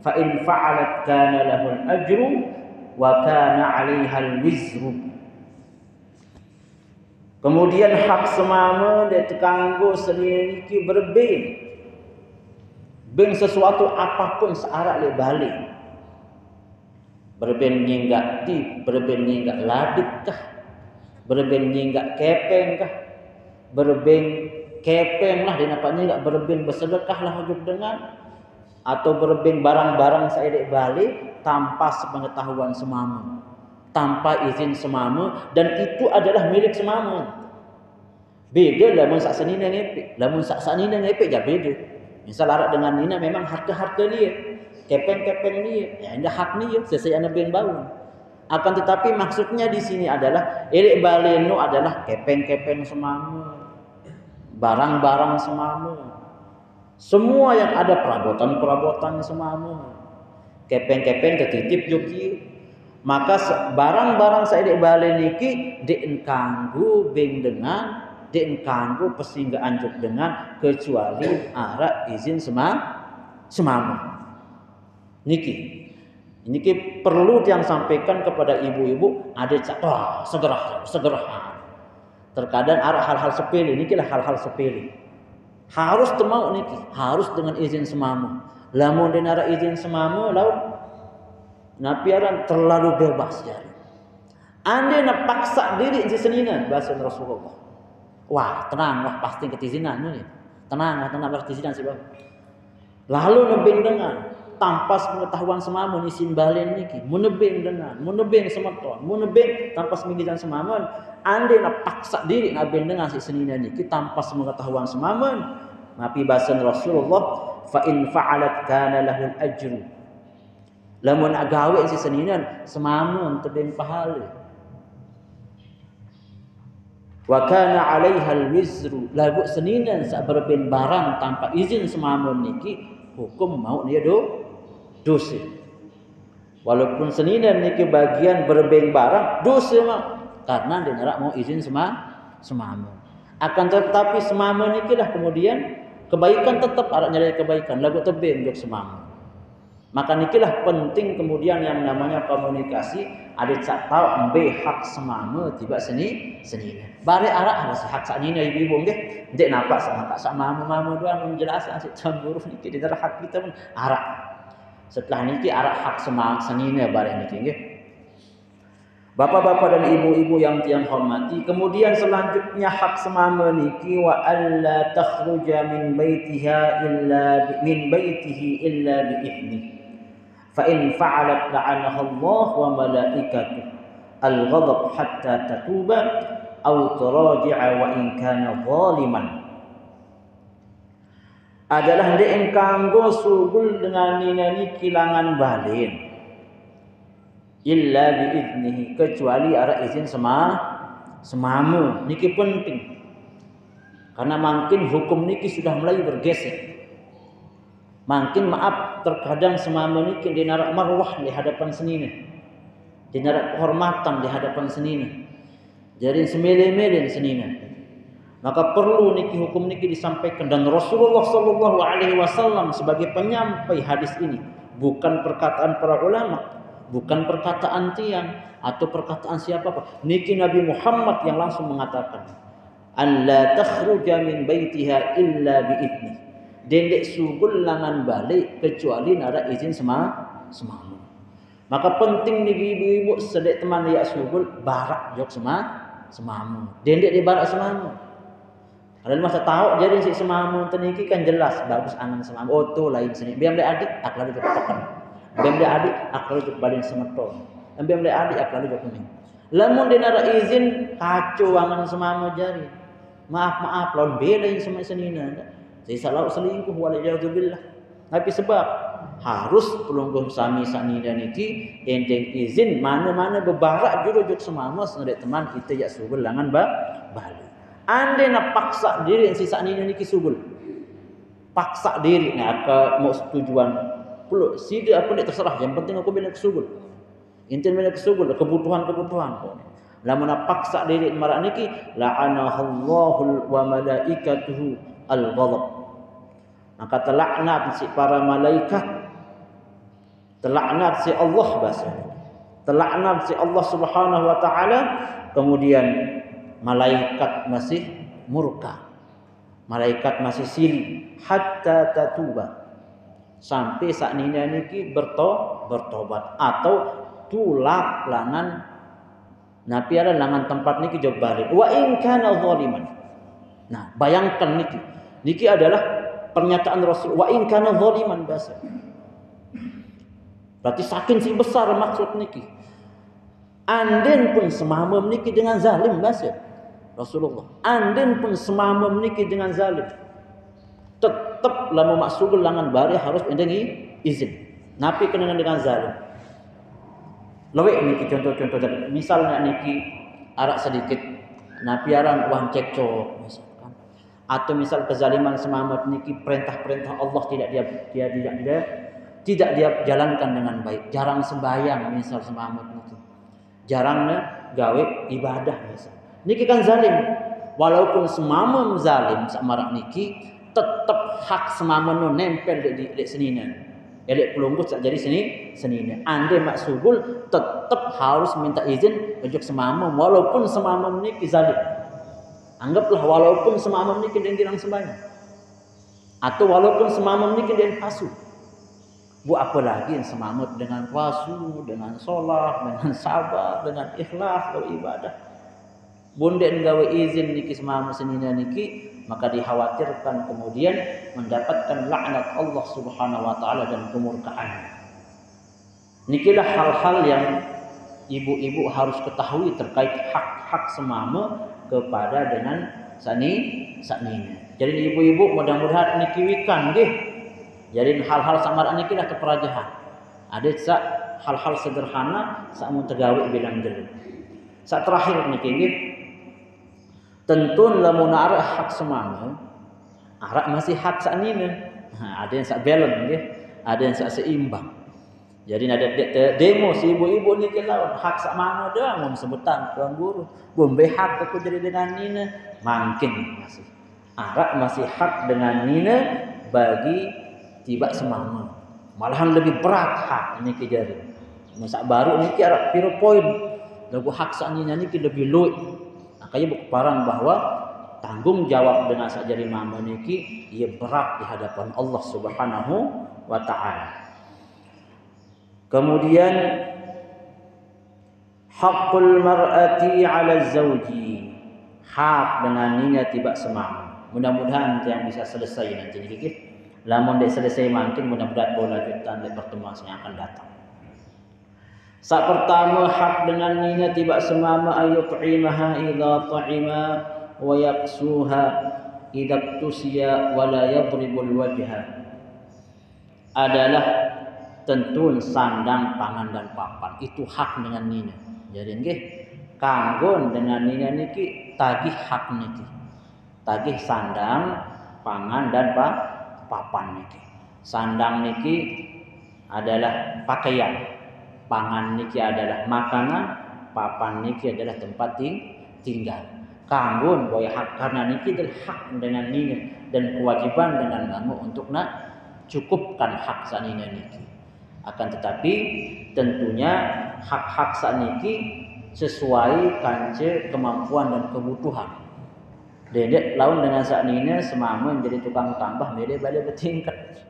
fa in fa'alat kana lahu al-ajru wa kana 'alaiha al-wizru. Kemudian hak semama dia terkanggo sendiri ki berbeng. Beng sesuatu apapun searak le balik. Berbeng nyinggak ti, berbeng nyinggak ladik kah? Berbeng nyinggak kepeng kah? Berbeng kepeng lah dia nampaknya enggak berbeng bersedekah lah hidup dengan atau berbeng barang-barang saya dek balik tanpa sepengetahuan semama, tanpa izin semama, dan itu adalah milik semama. Beda lamun sak senina ngepek, lamun sak sanina ngepek ya beda. Misal arak dengan nina memang harta-harta dia, kepeng-kepeng dia, ya indah hak dia sesuai ana ben bau. Akan tetapi maksudnya di sini adalah elek baleno adalah kepeng-kepeng semama, barang-barang semama, semua yang ada perabotan-perabotan semama, kepeng-kepeng ketitip joki, maka barang-barang saedek balen niki den kanggo beng dengan den kanggo pesinggahan jok dengan kecuali arak izin semama. Niki perlu yang sampaikan kepada ibu-ibu, ada segera. Terkadang ada hal-hal sepele, nikilah hal-hal sepele. Harus temau niki, harus dengan izin semama. Lamun denara izin semama, laut napiaran terlalu bebas jadi. Anda nak paksa diri di senina bahasa Rasulullah. Wah, tenang wah pasti ketizinan ni. Tenang ketizinan sih bang. Lalu nebeng dengan tanpa pengetahuan semama ni sin balen niki, munebeng dengan, munebeng semeton, munebeng tanpa pengetahuan semama. Anda nak paksa diri nak ben dengan si senina niki tanpa pengetahuan semama. Nabi bahasa Rasulullah, fa in fa'alat kana lahul ajru. Lamun nak gawe si senina semama tebeng pahala. Wa kana 'alaiha al-wizru, lagu seninan sak berben barang tanpa izin semama niki hukum mau dia dosa. Walaupun seninan niki bagian berben barang dosa mak karena dia nak mau izin semama. Akan tetapi semama niki lah kemudian kebaikan tetap ada nyari kebaikan lagu tebeng jok semama. Maka nikilah penting kemudian yang namanya komunikasi. Ada cak tahu ambil hak semama tiba senina. Bare arak harus hak sanina ibu-ibu nggih. Ndek nampak sama tak sama mama doang menjelaskan si cemburu niki di dalam hak kita pun arak. Setelah niki arak hak semama senina bare niki nggih. Bapak-bapak dan ibu-ibu yang tiang hormati, kemudian selanjutnya hak semama niki wa alla takhruja min baitihi illa bi idni. Fa in fa'alat la'anaha Allah wa malaikatuh al-ghadab hatta tatuba aw turaji'a wa in kana zaliman. Adalah ndek engkanggo sugul dengan nini kilangan balen illa bi idnihi, kecuali ara izin semama. Niki penting karena mungkin hukum niki sudah mulai bergeser. Mungkin maaf terkadang semama niki dinarak marwah di hadapan senina, dinarak kehormatan di hadapan senina, jadi semele-mele senina. Maka perlu niki hukum niki disampaikan, dan Rasulullah sallallahu alaihi wasallam sebagai penyampai hadis ini, bukan perkataan para ulama, bukan perkataan tiang atau perkataan siapa-apa. Niki Nabi Muhammad yang langsung mengatakan, "Alla takhruja min baitiha illa bi idni." Dendek sugul langan balik kecuali nara izin semama. Maka penting nih ibu-ibu sedek teman ya sugul barak jok semama. Dendek di barak semama. Kalau masa tahu jadi si semama teniki kan jelas bagus angan semama. Oh tu lain sini. Biar dia adik akal itu pekan. Biar dia adik akal itu badan semeton. Biar dia adik akal itu kuning. Lamun dia nara izin kacau angan semama jari. Maaf lawan beda yang sama senina. Saya salah selingkuh waliyadzubillah. Tapi sebab harus pelungguh sami sanina niki enteng izin mana-mana bebarak jurujud semama senadek teman kita ya subul langan balik. Ande nak paksa diri si sanina niki subul. Paksa diri nak mau tujuan perlu sida apa ni terserah yang penting aku bina kesubul. Intin bina kesubul kebutuhan. Lamun nak paksa diri marak niki la'anahallahu wa malaikatuhu al-ghadab. Maka terlaknat si para malaikat, terlaknat si Allah bahasa, terlaknat si Allah Subhanahu wa taala, kemudian malaikat masih murka, malaikat masih silih hatta tatuba, sampai saat niki bertobat atau tulak langan napi ada langan tempat niki jauh balik wa in kana zaliman. Nah bayangkan niki adalah pernyataan Rasul wa in kana zaliman bahasa. Berarti saking si besar maksud niki. Anden pun semamam niki dengan zalim bahasa Rasulullah. Anden pun semamam niki dengan zalim. Tetap lamu maksudul langan bari harus endengi izin. Napi kena dengan zalim. Lewek niki contoh-contoh tadi. Misalnya niki arak sedikit napi aran uang cekcok misalkan. Atau misal kezaliman semamat niki perintah-perintah Allah tidak dia jalankan dengan baik. Jarang sembahyang misal semamat niki. Jarang gawe ibadah misal. Niki kan zalim. Walaupun semamam zalim samarak niki tetap hak semamam nempel di senina. Elek pelunggut sak jadi senina. Ande maksubul tetap harus minta izin untuk semamam walaupun semamam niki zalim. Anggaplah walaupun semamam niki dia girang sembahyang. Atau walaupun semamam niki dia pasu. Bu apa lagi yang semamut dengan pasu, dengan solat, dengan sabar, dengan ikhlas dalam ibadah. Bunden gawe izin niki semamam senina niki, maka dikhawatirkan kemudian mendapatkan laknat Allah Subhanahu wa taala dan kemurkaan. Nikilah hal-hal yang ibu-ibu harus ketahui terkait hak-hak semama kepada dengan saknina. Jadi ibu-ibu mudah-mudahan niki wikan nggih. Jadi hal-hal samar niki lah keperajahan. Ada sak hal-hal sederhana sak mun tegawe bilang jero. Sak terakhir niki nggih. Tentu lamun arak hak semama, arak masih hak saknina. Ada yang sak balance nggih, ada yang sak seimbang. Jadi ada demo si ibu-ibu ni lawan hak sak mana dah mun sebutan tuan guru. Bombe hak aku jadi dengan nina mangkin masih. Arak masih hak dengan nina bagi tiba semama. Malahan lebih berat hak ini kejari. Masa baru niki arak piro poin. Lagu hak sak nina niki lebih luit. Makanya berkeparang bahwa tanggung jawab dengan sak jari mama niki ia berat di hadapan Allah Subhanahu wa taala. Kemudian hakul mar'ati 'ala zawji, hak dengan ninya tiba semama. Mudah-mudahan yang bisa selesai nanti niki. Lamun dak selesai mungkin mudah-mudahan boleh lanjutan di pertemuan yang akan datang. Sak pertama hak dengan ninya tiba semama ayut'imaha idza ta'ima wa yaqsuha idza tusiya wa la yadribul wajha. Adalah tentun sandang pangan dan papan itu hak dengan nina. Jadi nggih kanggon dengan nina niki tagih hak niki. Tagih sandang, pangan dan papan niki. Sandang niki adalah pakaian. Pangan niki adalah makanan, papan niki adalah tempat tinggal. Kanggon boy hak karena niki adalah hak dengan nina dan kewajiban dengan kamu untuk nak cukupkan hak sanina niki. Akan tetapi tentunya hak-hak saniki sesuai kance kemampuan dan kebutuhan. Dedek lawan dengan saknina semama menjadi tukang tambah beda balik bertingkat.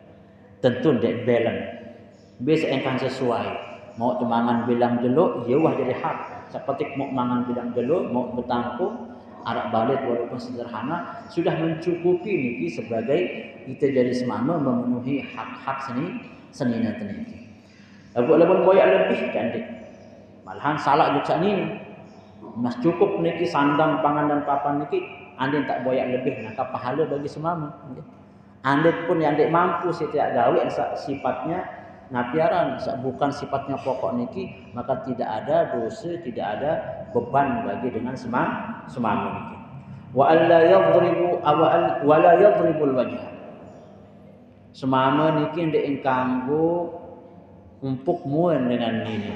Tentu dek balance. Biasa engkan sesuai. Mau tu mangan bilang jeluk, ya wah jadi hak. Seperti mau mangan bilang jeluk, mau bertangkung arak balit walaupun sederhana sudah mencukupi niki sebagai kita jadi semama memenuhi hak-hak senina niki. Lalu boyak lebih cantik. Malahan salah juga ni. Mas cukup niki sandang pangan dan papan niki andin tak boyak lebih maka pahala bagi semama. Andin pun yang dek mampu setiap gawe sifatnya napiaran bukan sifatnya pokok niki maka tidak ada dosa, tidak ada beban bagi dengan semama niki. Wa alla yadribu wa la yadribul wajh. Semama niki ndek kanggo umpuk muan dengan nini.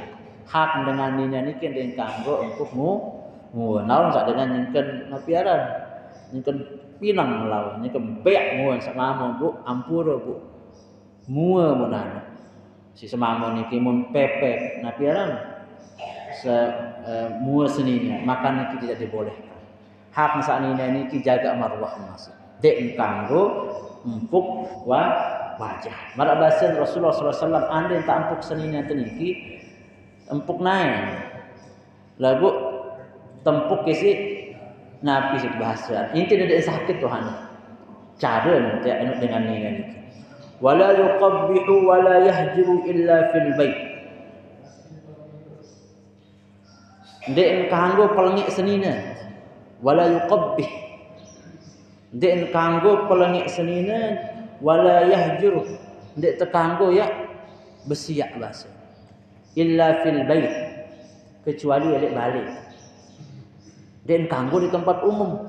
Hak dengan nini niki ndek kanggo umpuk muan. Naon sak dengan nyengken napiaran. Nyengken pinang lawan nyengken beak muan semama Bu, ampura Bu. Mua munana. Si semama niki mun pepet napiaran mua seninya maka niki tidak dibolehkan. Hak saknina niki jaga marwah masih. Dek kanggo empuk wajah. Marak bahasa Rasulullah SAW andai tak empuk senina teniki empuk naik. Lagu tempuk kisi napi sik bahasa. Inti tidak sakit Tuhan. Cara nanti dengan nina niki. Wala yuqabbihu wala yahjiru illa fil bait. Dek kanggo pelengik senina. Wala yuqabbih. Dek kanggo pelengik senina wala yahjur. Dek tekanggo ya besiak bahasa. Illa fil bait. Kecuali elek balik. Dek kanggo di tempat umum.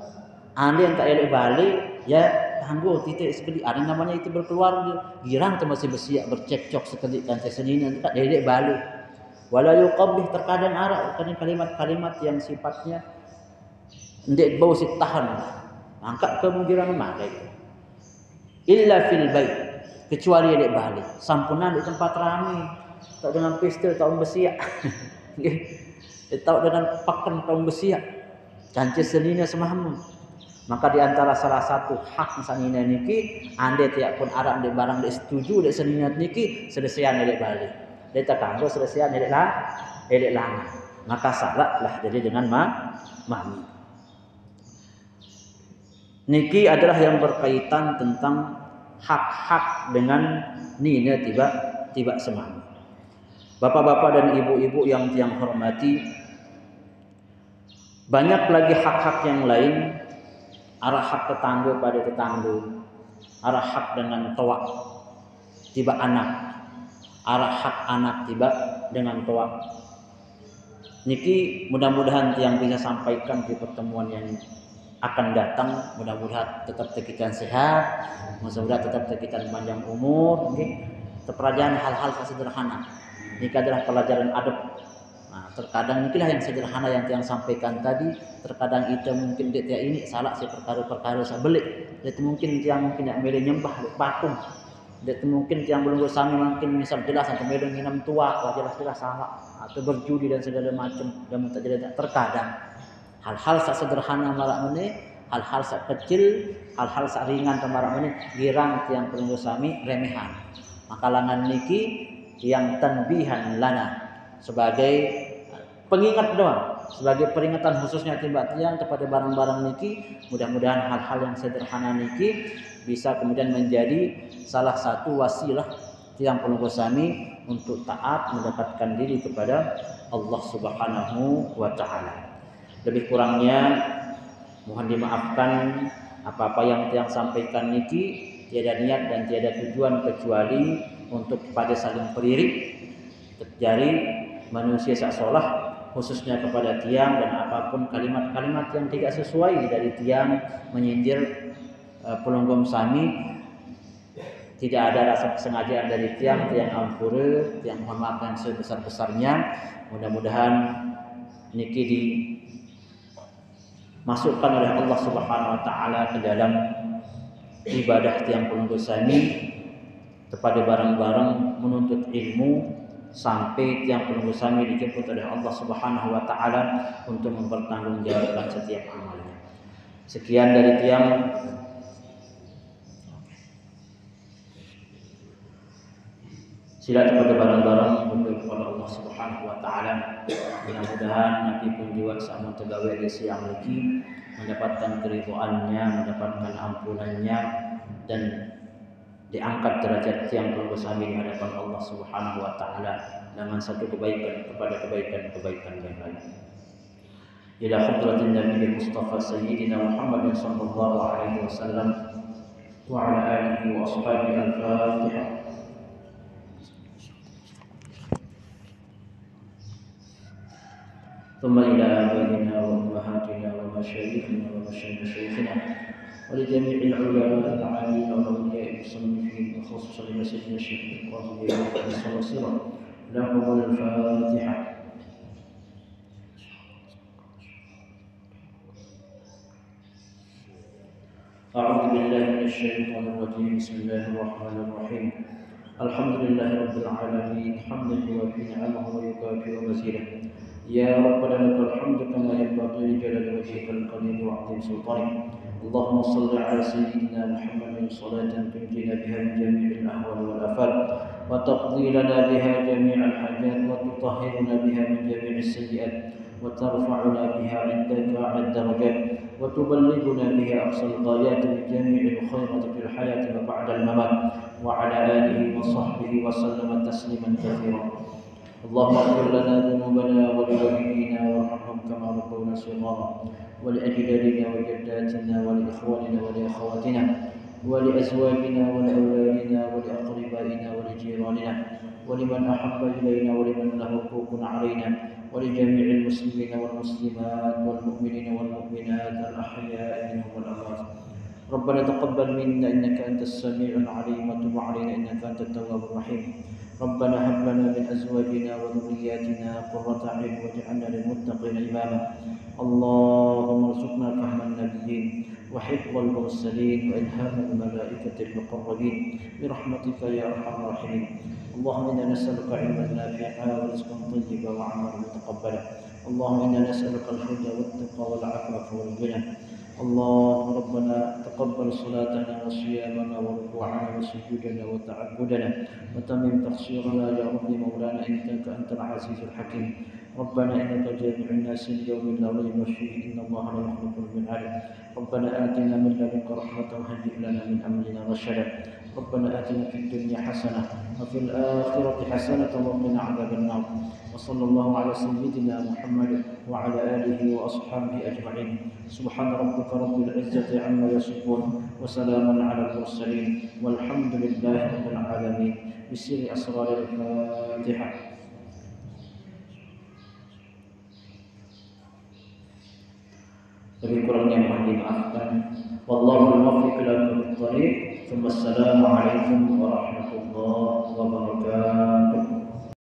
Anda yang tak elek balik ya kanggo titik sekali. Ada namanya itu berkeluarga. Girang tu masih besiak bercekcok sekali kan senina tak elek balik. Wala yuqabbih terkadang arah kalimat-kalimat yang sifatnya ndek bau si tahan angkat kemungkinan mana itu illa fil bait kecuali dek balik sampunan di tempat ramai tak dengan pistol tahun besiak tak dengan pakan tahun besiak cancis senina semahamu maka di antara salah satu hak sanina niki ande tiap pun arah ndek barang ndek setuju ndek senina niki selesaian dek balik dia tak kanggo selesaian dek lama maka salatlah jadi dengan mami. Niki adalah yang berkaitan tentang hak-hak dengan nina tiba semama. Bapak-bapak dan ibu-ibu yang tiang hormati, banyak lagi hak-hak yang lain. Arah hak tetangga pada tetangga, arah hak dengan toak tiba anak, arah hak anak tiba dengan toak. Niki mudah-mudahan tiang bisa sampaikan di pertemuan yang akan datang, mudah-mudahan tetap tekitan sehat, mudah-mudahan tetap tekitan panjang umur, okay? Terpelajaran hal-hal sederhana. Ini adalah pelajaran adab. Nah, terkadang inilah yang sederhana yang tiang sampaikan tadi. Terkadang itu mungkin dia ini salah si perkara-perkara saya belik. Dia mungkin tiang mungkin nak milih nyembah patung. Dia mungkin tiang belum bersama mungkin misal jelas atau milih minum tua, jelas-jelas salah atau berjudi dan segala macam dan mentajadi terkadang. Hal-hal sak sederhana marak meneh, hal-hal sak kecil, hal-hal sak ringan marak meneh girang tiang perlu sami remehan. Maka langan niki yang tanbihan lana sebagai pengingat doang, sebagai peringatan khususnya tiang kepada barang-barang niki. Mudah-mudahan hal-hal yang sederhana niki bisa kemudian menjadi salah satu wasilah tiang perlu sami untuk taat mendekatkan diri kepada Allah Subhanahu wa taala. Lebih kurangnya mohon dimaafkan apa-apa yang tiang sampaikan niki tiada niat dan tiada tujuan kecuali untuk pada saling pelirik terjadi manusia sak solah khususnya kepada tiang dan apapun kalimat-kalimat yang tidak sesuai dari tiang menyindir pelonggom sami tidak ada rasa kesengajaan dari tiang ampura tiang mohon maaf yang sebesar-besarnya. Mudah-mudahan niki masukkan oleh Allah Subhanahu wa taala ke dalam ibadah tiang pelunggu sami kepada barang-barang menuntut ilmu sampai tiang pelunggu sami dijemput oleh Allah Subhanahu wa taala untuk mempertanggungjawabkan setiap amalnya. Sekian dari tiang. Sila kepada barang-barang untuk kepada Allah Subhanahu wa taala. Mudah-mudahan nanti pun juga sama tegawe di siang lagi mendapatkan keridhaannya, mendapatkan ampunannya, dan diangkat derajat yang berbesar di hadapan Allah Subhanahu wa taala dengan satu kebaikan kepada kebaikan-kebaikan yang lain. Ila hadratin Nabi Mustafa Sayyidina Muhammad sallallahu alaihi wasallam wa ala alihi wa ashabihi al-Fatihah. ثم إلى آبائنا وأمهاتنا ومشايخنا ومشايخنا ولجميع العلماء العاملين والأولياء المصنفين وخصوصا لسيدنا الشيخ القاضي والصلاصرة لهم الفاتحة. أعوذ بالله من الشيطان الرجيم. بسم الله الرحمن الرحيم. الحمد لله رب العالمين حمدا يوافي نعمه ويكافئ مزيده. يا ربنا لك الحمد كما ينبغي لجلال وجهك الكريم وعظيم سلطانك. اللهم صل على سيدنا محمد صلاة تنجينا بها من جميع الأهوال والآفات وتقضي لنا بها جميع الحاجات وتطهرنا بها من جميع السيئات وترفعنا بها عندك أعلى الدرجات وتبلغنا بها أقصى الغايات من جميع الخيرات في الحياة وبعد الممات وعلى آله وصحبه وسلم تسليما كثيرا. اللهم اغفر لنا ذنوبنا ولوالدينا وارحمهم كما ربونا صغارا ولأجدادنا وجداتنا ولإخواننا ولأخواتنا ولأزواجنا ولأولادنا ولأقربائنا ولجيراننا ولمن أحب إلينا ولمن له حقوق علينا ولجميع المسلمين والمسلمات والمؤمنين والمؤمنات الأحياء منهم والأموات. ربنا تقبل منا إنك أنت السميع العليم وتب علينا إنك أنت التواب الرحيم. ربنا هب لنا من أزواجنا وذرياتنا قرة أعين واجعلنا للمتقين إماما. اللهم ارزقنا فهم النبيين وحفظ المرسلين وإلهام الملائكة المقربين برحمتك يا أرحم الراحمين. اللهم إنا نسألك علما نافعا ورزقا طيبا وعملا متقبلا. اللهم إنا نسألك الهدى والتقى والعفاف والغنى. اللهم ربنا تقبل صلاتنا وصيامنا وركوعنا وسجودنا وتعبدنا وتمم تقصيرنا يا رب مولانا إنك أنت العزيز الحكيم. ربنا إنك جامع الناس ليوم لا ريب فيه إن الله لا يخلف الميعاد. ربنا آتنا من لدنك رحمة وهيئ لنا من أمرنا رشدا. ربنا آتنا في الدنيا حسنة وفي الآخرة حسنة وقنا عذاب النار. وصلى الله على سيدنا محمد وعلى آله وأصحابه أجمعين. سبحان ربك رب العزة عما يصفون وسلام على المرسلين والحمد لله رب العالمين. بسر أسرار الفاتحة. Lebih kurangnya mohon dimaafkan. Wallahu muwaffiq ila aqwamit thoriq. Assalamualaikum warahmatullahi wabarakatuh.